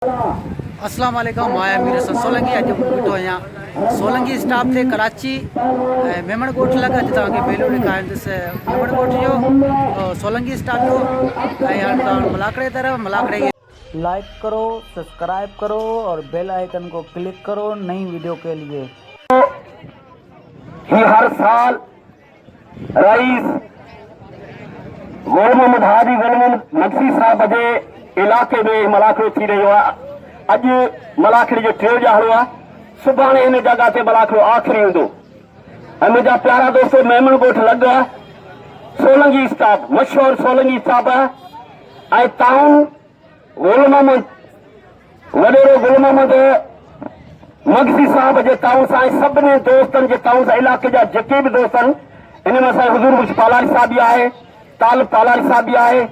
अस्सलाम वालेकुम माया मीर सोलंगी अज बीठो आहियां सोलंगी स्टाफ से कराची मेमन ॻोठ लॻा अॼु तव्हांखे मेलो ॾेखारींदुसि मेमन ॻोठ जो सोलंगी स्टाफ जो मलाखड़े तरफ मलाखड़े लाइक करो सब्सक्राइब करो और बेल आइकन को क्लिक करो नई वीडियो के लिए। हर साल रईस मोहम्मद हाजी नक्सी साहब जे इलाके में मलाखड़ो थी रहियो आहे। अॼु मलाखड़े जो टियों ॼाणो आहे, सुभाणे इन जगह ते मलाखड़ो आख़िरी हूंदो। ऐं मुंहिंजा प्यारा दोस्त मेमन ॻोठ लॻ आहे, सोलंगी स्टाफ मशहूर सोलंगी स्टाफ आहे ऐं टाउन गुल मोहम्मद वॾेरो गुल मोहम्मद मगसी साहब जे ताउन सां सभिनी दोस्तनि जे ताउन सां इलाके जा जेके बि दोस्त आहिनि, इन में असांजो हुज़ूर मुर्शिद पालारी साहब बि आहे, तालिब पालारी साहब बि आहे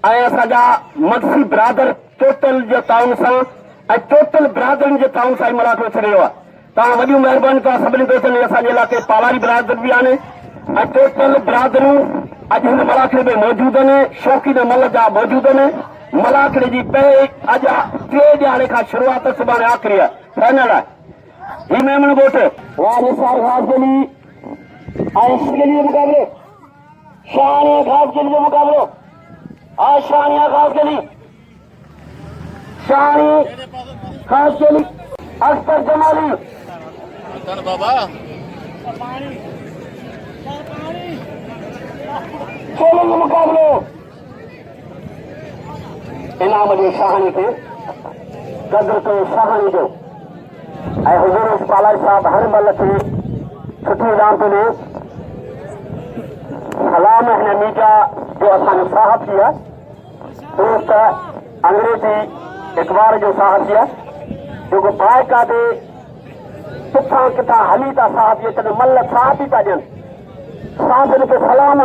ऐं असांजा मगसी बिरादर टोटल जे ताउन सां ऐं टोटल बिरादरनि जे ताउन सां ई मलाखड़ो थी रहियो आहे। तव्हां वॾियूं महिरबानी तव्हां सभिनी दोस्तनि असांजे इलाके पालारी बिरादर बि आहिनि ऐं टोटल बिरादरूं अॼु हिन मलाखड़े में मौजूदु आहिनि। शौक़ीन मल जा मौजूदु आहिनि। मलाखड़े जी अॼु टे ॼाणे खां शुरूआत सुभाणे आख़िरी आहे फाइनल आहे। ही मेमन ॻोठ निसार खासगली ऐं खashkeli जो मुक़ाबलो, शानिया खासगली जो मुक़ाबलो आज शानिया खासगली शानी खासगली अख्तर जमाली बाबा चलो मुक़ाबलो इनाम जो शाहानी खे कदर कयो शाहानी जो ऐं हुज़ूर पालारी साहब हर मल खे सुठी इनाम थो ॾिए। सलाम हिन मीडिया जो असांजो साहसी आहे, दोस्त अंग्रेजी अख़बार जो साहसी आहे जेको बाइकादे किथां किथां हली था साहब जे तॾहिं मल साहब बि था ॾियनि। साहबनि खे सलाम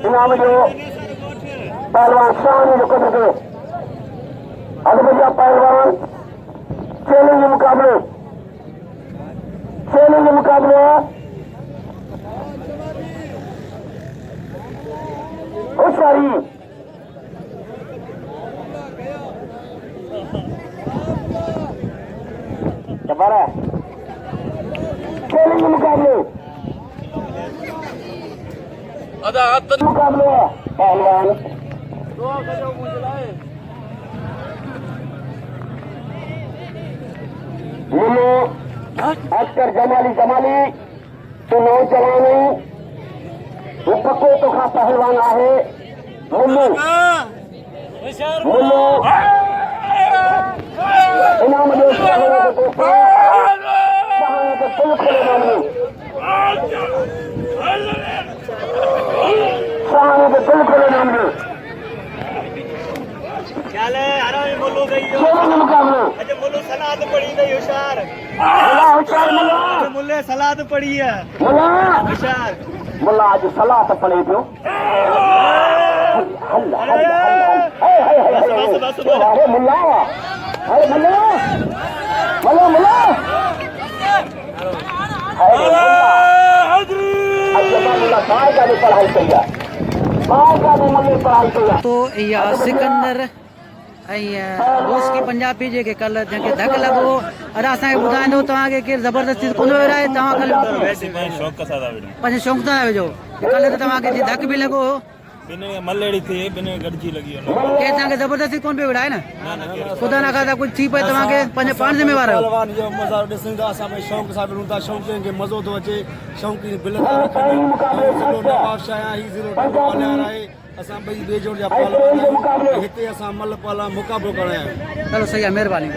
इनाम जो पहलवान शान जो कदर कयो। अॻिते जा पहलवान चैलेंज मुक़ाबलो आहे होशियारी जबर है। चैलेंज मुक़ाबलो मुक़ाबलो है पहलवान मुल्लो अख्तर जमाली तो नौजवान वो पक्को तो खा पहलवान आहे। मुल्लो इनाम जो दिल खोले मामले शाहानी के दिल खोले मामले मुकाबलो सलाद पड़ी गई होशियार मुल्ले सलाद पड़ी है होशियार मुल्ला आज सलाद पड़े पियो। मुल्ला तो यह सिकंदर बोशकी पंजाबी जेके कल जंहिंखे धक लॻो अॼु असांखे ॿुधाईंदो तव्हांखे केरु ज़बरदस्ती कोन विराए तव्हां कल पंहिंजे शौक़ सां विझो। कल त तव्हांखे जी धक बि लॻो केरु तव्हांखे ज़बरदस्ती कोन पियो विराए न ख़ुदा न खां कुझु थी पए तव्हांखे पंहिंजे पाण ज़िम्मेवार असां ॿई ॿिए जोड़ जा पहलवान हिते असां मल पाला मुक़ाबलो करण आया आहियूं। चलो सही आहे, महिरबानी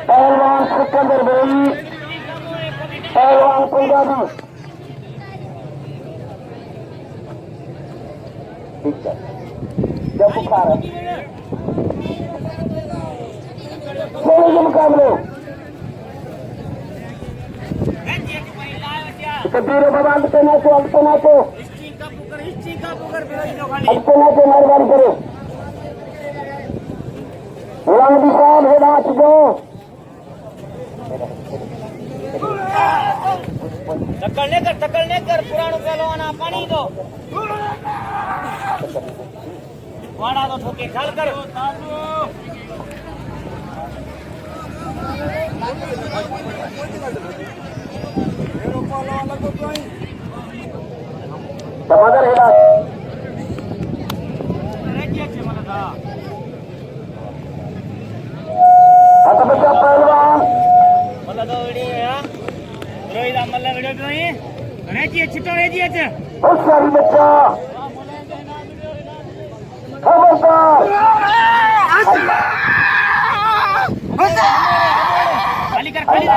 पहलवान सिकंदर बेई पहलवान पंजाबी जब बुखार मुकाबलो कबीर बाबा अगते नाचो मेहरबानी करो। लंगदी साहब है नाच जो तकड़ने कर पुरानो पहलवान आ पानी दो वाड़ा तो ठोके खाल कर टमाटर है आता बच्चा पहलवान मला दो वीडियो है रोहित मला वीडियो तो ही घण्याची छिटो रे जी आहे बहुत सारी बच्चा खबरदार खाली कर खाली कर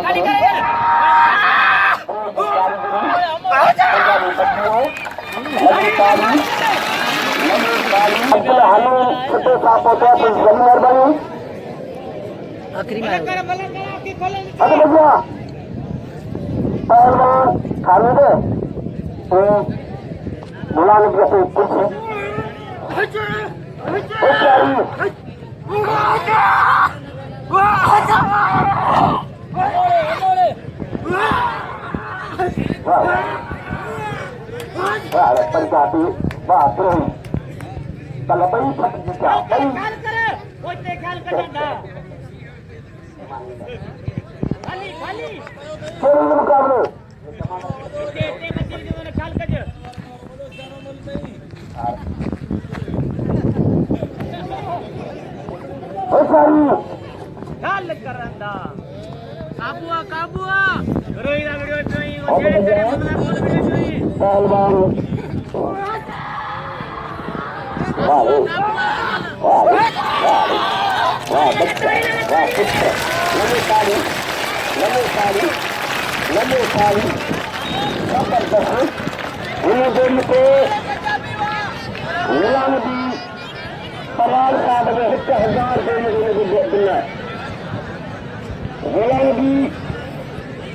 खाली कर खाली आखिरी में पहलवान खाने दे बुलाने की कुर्सी पंजाबी बाथरूम तलबई फट गया मुकाबले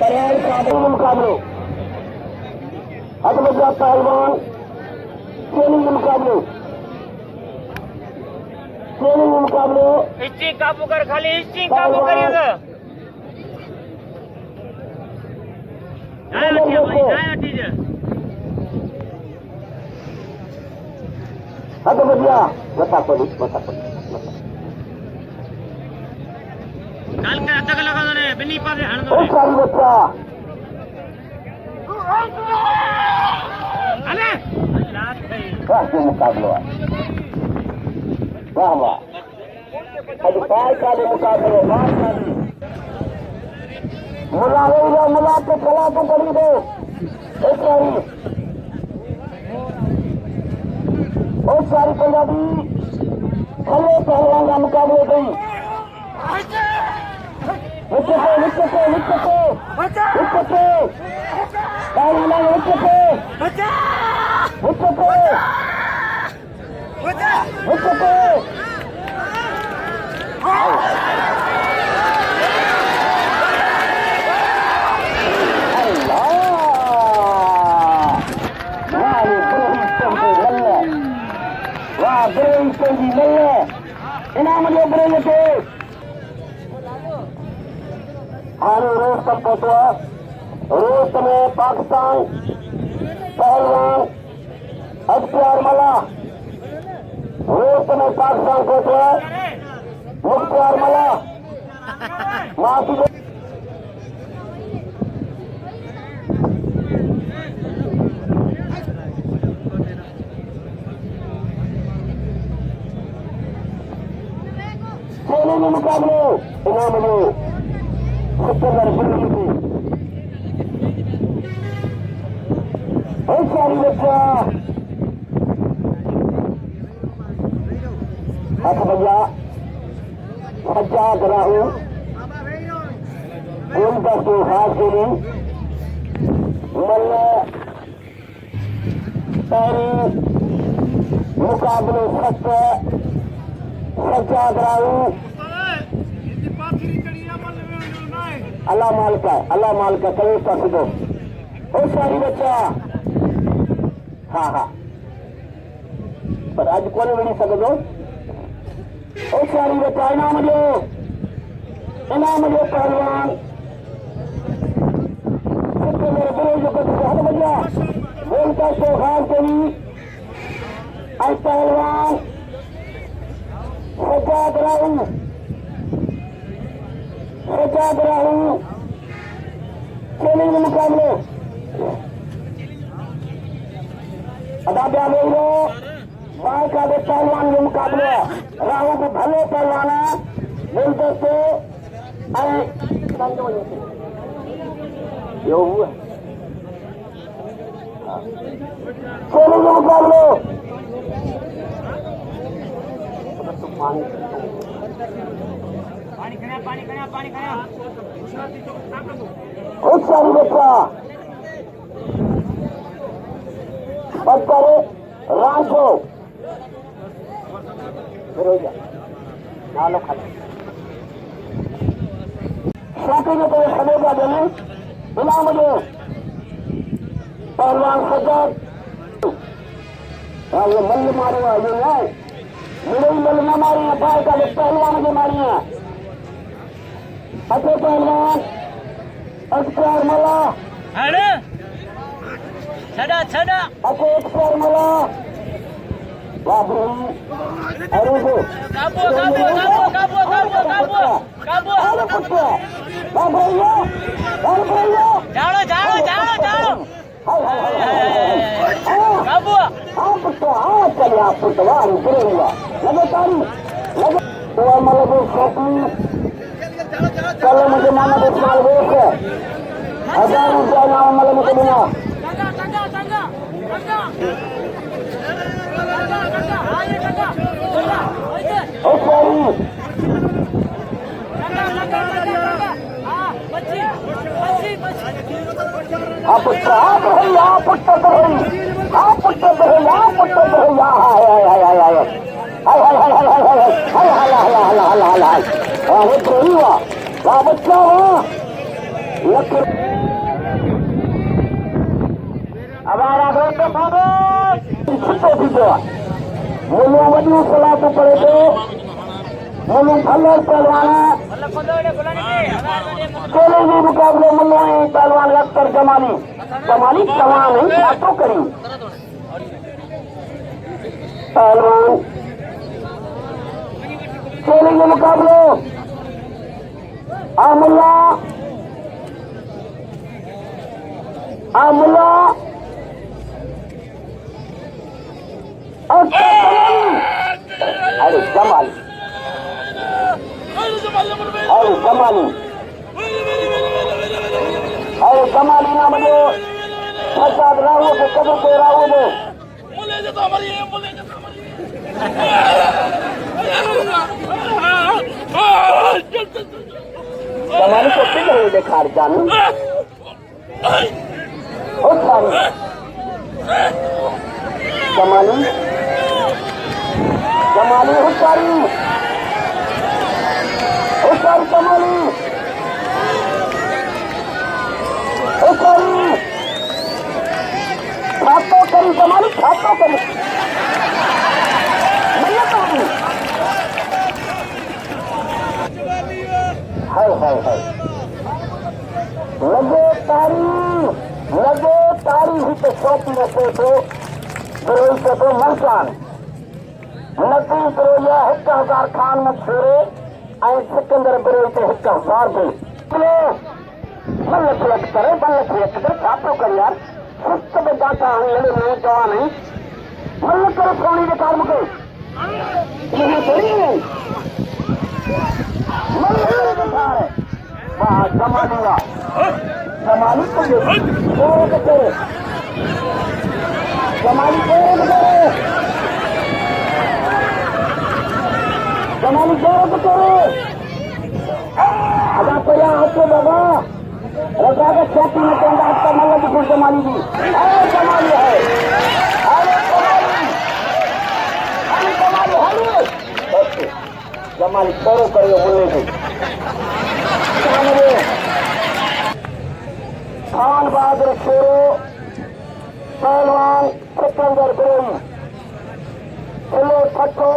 पहलवान मुकाबले अदबजा पहलवान ट्रेनिंग मुकाबले हिस्ट्री काबू कर खाली हिस्ट्री काबू करिएगा अदबजा बता पड़ी काल कर तक लगा दो ने बिन्नी पासे हण दो सारी बच्चा अरे लात गई काफी मुकाबला वाह वाह आज पाल का मुकाबले मुला के कला को करी दो बहुत सारी पंजाबी खले पहलवान का मुकाबले गई इनाम रोज तक पहुंचा रोज में पाकिस्तान पहलवान अख्तर माला रोज में पाकिस्तान पहुंचा मुख्tyar माला माफी में मुकाबले इनाम सकिंदर बहुत सारी बच्चा भैया सज्जा कराहू गुलदास्तो खासकेली मल्ल मुकाबले सज्जा कराहू अल्लाह मालिका कई पास दो बहुत सारी बच्चा हाँ पर आज कौन मिली सकते होशियारी बचा इनाम जो पहलवान मेरे गुरु जो कुछ बहुत बढ़िया बोलता तो खास करी आज पहलवान सजाद राहू चैलेंज मुकाबले अदा ब्या लो बाहर का पहलवान के मुकाबले राहू को भले पहलवान है बोलते से यो हुआ चैलेंज मुकाबले पानी खाया होशियारी बच्चा बच्चे राजो नालो खाली शादी में तो खलेगा देने इनाम जो पहलवान सजाद ये मल्ल मारे ये है मेरे मल्ल न मारी है बाहर का पहलवान की मारी है अच्छे पहलवान अख्तर मल्ह छड़ा अच्छे अख्तर मल्ह बाबू अरे वो काबू चलिए आप पुटवार गिरेगा लगे तारी लगे मतलब शौकी चलो मुझे माना तो साल वेश है 1000 रुपया नाम मतलब मुझे देना आप बच्चा हमारा मुलू वॾियूं सलाहूं करे थो मुलू भले पहलवान चोले जे मुक़ाबले मुलू ऐं पहलवान अख्तर जमाली तव्हां नहीं छा करी पहलवान चोले जे मुक़ाबले आमुल्ला अरे जमाली ना बनो प्रसाद राहू के कदम को राहू दो जमाली को पिघल देखा जानू जमाली होशियारी जमाली छातो करी जमाली छातो करी हाय लगे तारी ही तो शौकी रखे थो बिरोई से तो मलकान नकी बिरोया 1000 खान में छोड़े ऐं सिकंदर बिरोई से 1000 भी मल्ह खिलक करे छा पियो कर यार सुस्त में जाता हाणे अहिड़े मुंहुं चवां नहीं मल्ह करे सोनी ॾेखार मूंखे इहो थोरी मल्ह करे ॾेखार वाह जमाली तुंहिंजो जोर करे जमाली जोर करे अदा पया हथ बाबा रजा के छाती में कहता आपका मल्ह की कुछ जमाली दी जमाली है जमाली छोड़ो करियो बोले थे खान बहादुर शेरो पहलवान सिकंदर बिरोई किलो ठठो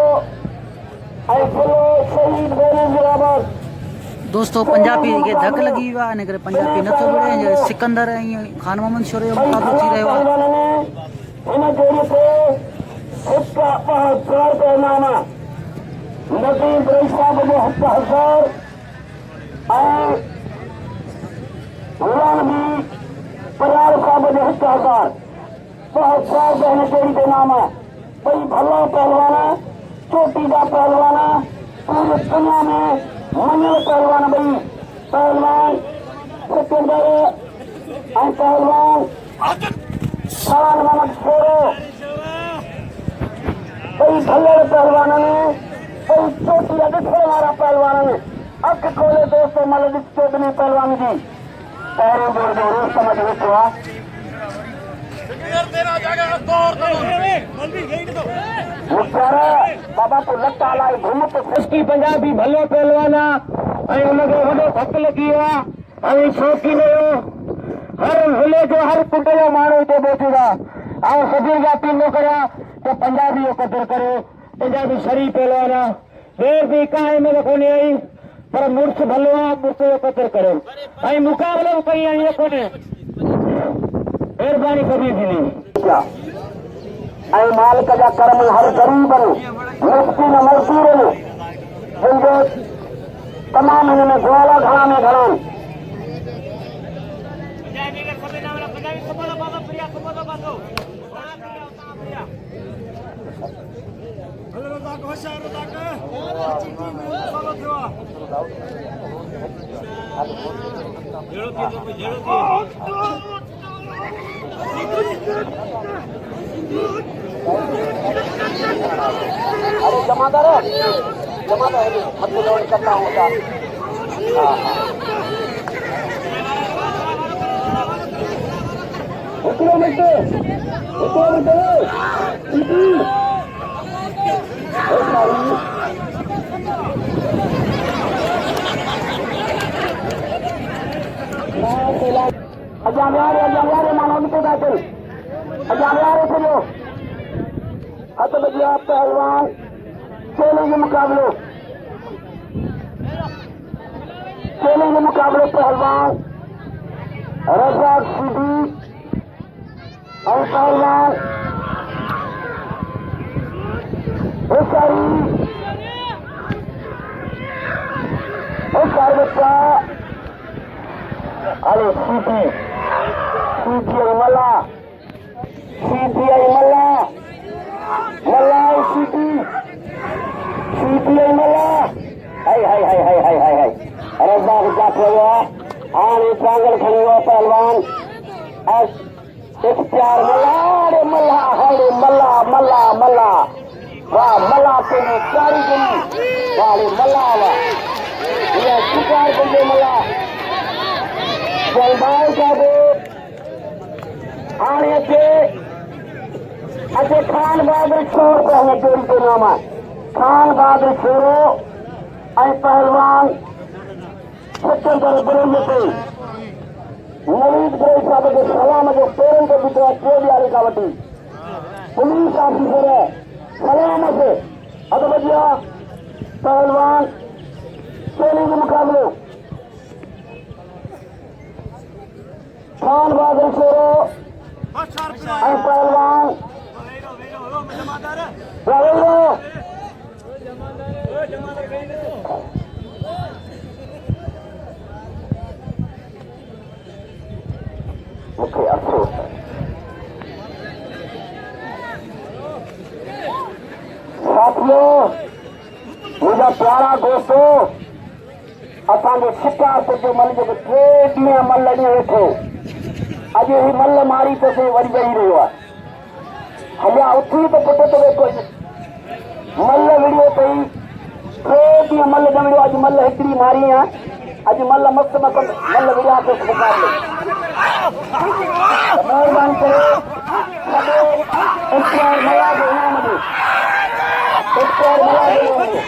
ऐं किलो दोस्तों पंजाबी के धक लगी हुआ इन करे पंजाबी नथो विड़े सिकंदर खान मोहम्मद शोरो जो मुकाबलो थी रहियो आहे इन जोड़ी ते हिकु अख़तार जो नाम नबी इब्राहिम साहब जो हिकु अख़तार ऐं गुलाम बी परियार साहब जो हिकु अख़तार अख़तार जो हिन जोड़ी जो नाम ॿई भला पहलवान चोटी जा पहलवान पूरी दुनिया में मञल पहलवान ॿई पहलवान सिकंदर ऐं पहलवान खान मोहम्मद शोरो ॿई भलड़ पहलवान ॿई चोटी ॾिसण वारा पहलवान अख खोले दोस्तो मल ॾिस चोटनी पहलवान जी पहिरियों दौर जो रोज़ समझ वेठो आहे मुख्तार बाबा को लटा लाई घुमत कुश्ती पंजाबी भलो पहलवान ऐं हुनखे वॾो धक लॻी आहे ऐं शौक़ीन हुयो हर ज़िले जो हर कुंड जो माण्हू हिते पहुचूं था ऐं सभिनी खां अपील करियां त पंजाबी जो क़दुरु करियो पंजाबी शरीफ़ पहलवान आहे देर बि कांहि में कोन्हे आई पर मुड़ुस भलो आहे मुड़ुस जो क़दुरु करियो ऐं मुक़ाबलो बि कई आहे ईअं कोन्हे मेहरबानी कबी थींदी ऐं मालिक जा कर्म हर ग़रीब मुश्किल मज़दूर जिनजो तमामु हिन में गोला घणा में घणा अरे जमादार हथ जोड़ करता होता अजारे मानो तो दाखिल अजारे फिरो हथ बजिया पहलवान चैलेंज मुकाबले पहलवान razak sheedi और पहलवान बच्चा अरे sheedi malah sheedi malah हाय razak जात हुआ आने चांगल खड़ी हुआ पहलवान इख्तियार मल्हा वाह मल्हा तेरी चारी गई वाले मल्हा वाह ये शिकार कर मल्हा जलवायु का दो आने के अच्छे खान बहादुर शोर पहले जोड़ी के नाम है खान बहादुर शोरो ऐं पहलवान सिकंदर बुरंद से नवीद ग्रेड साहब के सलाम जो पेरन के भीतर चोरी का वटी पुलिस ऑफिसर है सलाम से अब बजिया पहलवान चैलेंज मुकाबले खान बहादुर शोरो पहलवान मुझे अफसोस है साथियों मुझा प्यारा दोस्तों असांजे शिकार ते जो मल जो टे ॾींहं मल ॾियो वेठो अॼु ही मल मारी तो से वरी वेही रहियो आहे हलिया उथी त पुट ते वेठो मल विड़ियो पई टे ॾींहं मल ॼमियो अॼु मल हिकिड़ी मारी आहे अॼु मल मस्त मल विड़िया तो मुकाबले मेहरबानी करे सॼे इख्तियार मल्हा जो इनाम ॾियो इख्तियार मल्हा जो इनाम ॾियो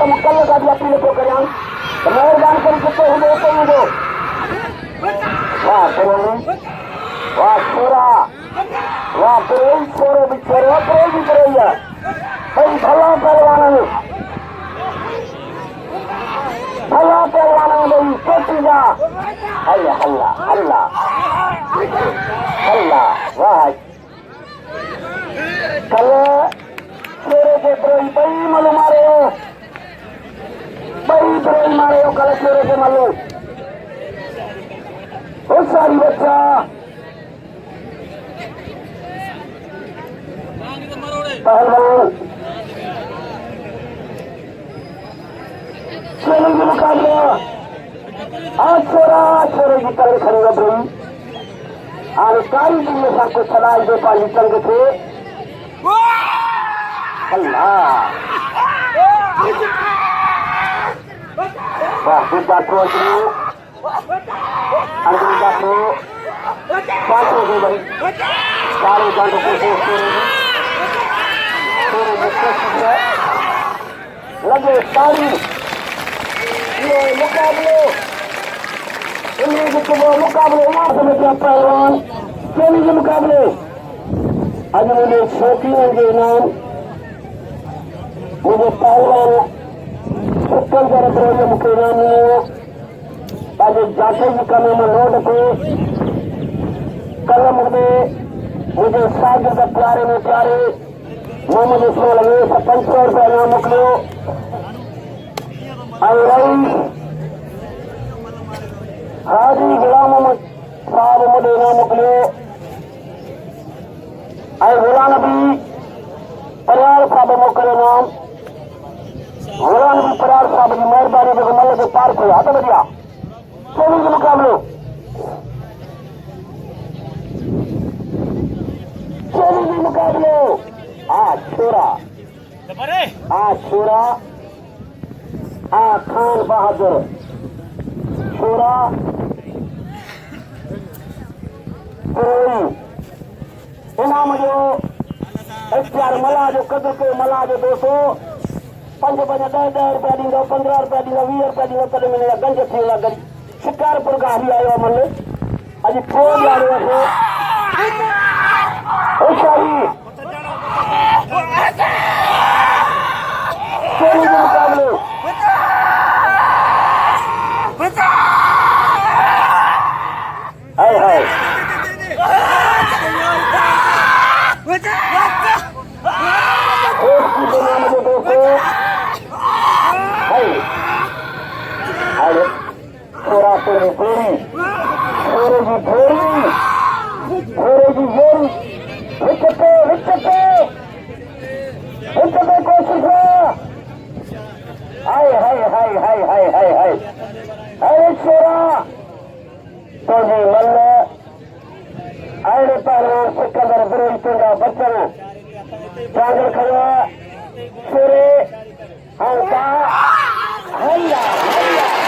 मुकल का भी अपील को करें मेहरबानी कर कितने हुए कहेंगे वाह करोगे वाह छोरा वाह प्रेम छोरे भी छोरे प्रेम भी करेगा भाई भला पहलवाना ने भला पहलवाना भाई सोची जा अल्लाह अल्लाह अल्लाह अल्लाह वाह कल छोरे के प्रेम भाई मलू मारे हो भाई प्रेम मारे हो कल छोरे के मलू बहुत सारी बच्चा पहलवान चलो के मुकाबला आज छोरा छोरे की तरह खड़ी हो गई और कारी दिन में सबको सलाह दे पाली चल थे अल्लाह वाह बुद्धा कोच अंग्रेजा को पांचों हो गई चारों घंटों को लगे तारी ये मुकाबले इन्हीं के सुबह मुकाबले यहाँ से बचा पहलवान चोली के मुकाबले आज मुझे शौकीनों के नाम मुझे पहलवान सुक्कल कर रहे मुख्य नाम नहीं ताकि जाके की कमी में लौट पे कलम में मुझे सागर का प्यारे में प्यारे मोहम्मद इसमें लगे 55 रुपया नाम मोकलियो हाजी गुलाम मोहम्मद साहब मुझे नाम मोकलियो गुलाम नबी परियार साहब मोकले नाम गुलाम नबी परियार साहब की मेहरबानी के मल के पार को हाथ बढ़िया चोली के मुकाबले चोली के मुकाबले छोरा छोरा खान बहादुर छोरा इनाम जो इख्तियार मला जो कदर के मला जो 200 5 5 10 10 रुपया ॾींदो 15 रुपया ॾींदो 20 रुपया ॾींदो तॾहिं मिलेगा गंज थी वेंदा गरी शिकारपुर खां हली आयो मल अॼु थोरो ॾियारो वठो होशियारी चोली के मुकाबले हाय हाय की दुनिया में दोस्तों हाय हाय छोरा तेरी गोरी छोरे की गोरी विचते कोशिश हाय हाय हाय हाय हाय हाय हाय अरे छोरा तो जी मल्ल अरे पहलवान सिकंदर बिरोहितों का बच्चन चांगल खड़ा छोरे हल्का हल्ला हल्ला